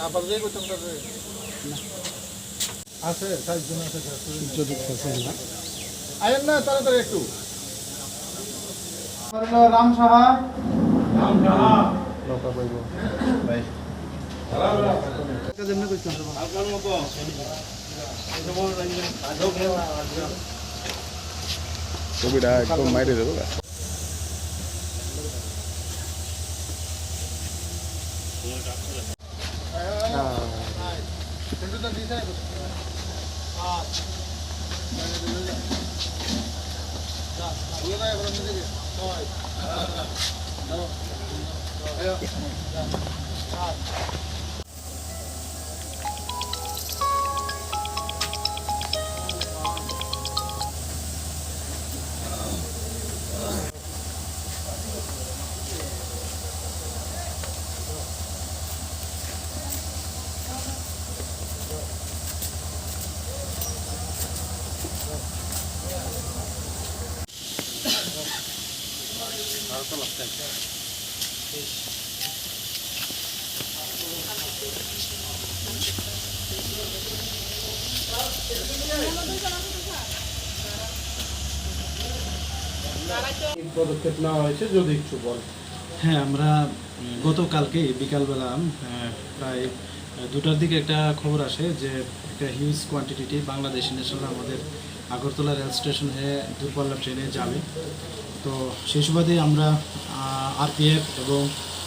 আবার যে করতে আছে 60 জন আছে যদি আয়েন না তাড়াতাড়ি একটু রাম সাহা লোকা পাইব ভাই কাজ এমনি কইতাম আপনার মতো ছবিটা একদম মাইরে দেবো পদক্ষেপ নেওয়া হয়েছে যদি একটু বল। হ্যাঁ, আমরা গতকালকে বিকালবেলা প্রায় 2টার দিকে একটা খবর আসে যে একটা হিউজ কোয়ান্টিটি বাংলাদেশি ন্যাশনাল আমাদের আগরতলা রেল স্টেশন হয়ে দূরপাল্লার ট্রেনে যাবে। তো সেই সুবাদে আমরা আরপিএফ এবং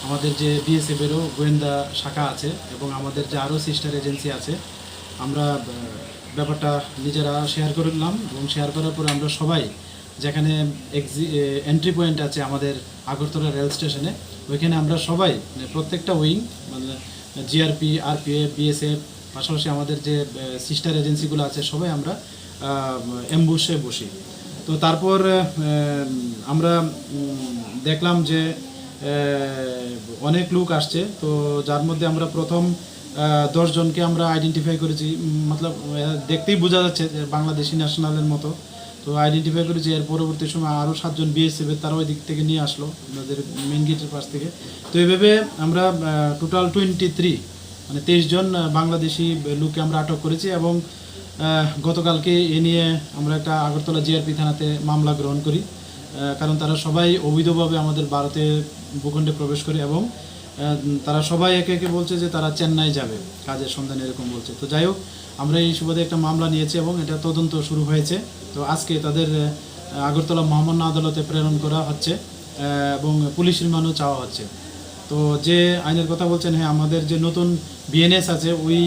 আমাদের যে বিএসএফেরও গোয়েন্দা শাখা আছে এবং আমাদের যে আরও সিস্টার এজেন্সি আছে, আমরা ব্যাপারটা নিজেরা শেয়ার করলাম এবং শেয়ার করার পরে আমরা সবাই যেখানে এন্ট্রি পয়েন্ট আছে আমাদের আগরতলা রেল স্টেশনে, ওইখানে আমরা সবাই প্রত্যেকটা উইং মানে জিআরপি, আরপিএফ, বিএসএফ, পাশাপাশি আমাদের যে সিস্টার এজেন্সিগুলো আছে সবাই আমরা অ্যাম্বুশে বসি। তো তারপর আমরা দেখলাম যে অনেক লোক আসছে। তো যার মধ্যে আমরা প্রথম 10 জনকে আমরা আইডেন্টিফাই করেছি, মতলব দেখতেই বোঝা যাচ্ছে যে বাংলাদেশি ন্যাশনালের মতো। তো আইডেন্টিফাই করেছি। এর পরবর্তী সময় আরও 7 জন বিএসএফের তারা ওই দিক থেকে নিয়ে আসলো আমাদের মেন গেটের পাশ থেকে। তো এইভাবে আমরা টোটাল 23 মানে 23 জন বাংলাদেশি লোককে আমরা আটক করেছি এবং গতকালকে এ নিয়ে আমরা একটা আগরতলা জিআরপি থানাতে মামলা গ্রহণ করি, কারণ তারা সবাই অবৈধভাবে আমাদের ভারতের ভূখণ্ডে প্রবেশ করে এবং তারা সবাই একে একে বলছে যে তারা চেন্নাই যাবে কাজের সন্ধানে, এরকম বলছে। তো যাই হোক, আমরা এই সুবাদে একটা মামলা নিয়েছি এবং এটা তদন্ত শুরু হয়েছে। তো আজকে তাদের আগরতলা মহামান্য আদালতে প্রেরণ করা হচ্ছে এবং পুলিশ রিমান্ডও চাওয়া হচ্ছে। তো যে আইনের কথা বলছেন, হ্যাঁ, আমাদের যে নতুন বিএনএস আছে ওই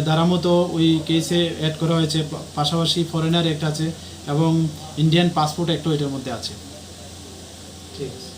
দ্বারা মতো ওই কেসে অ্যাড করা হয়েছে, পাশাপাশি ফরেনার অ্যাক্ট আছে এবং ইন্ডিয়ান পাসপোর্ট অ্যাক্টও এটার মধ্যে আছে। ঠিক আছে।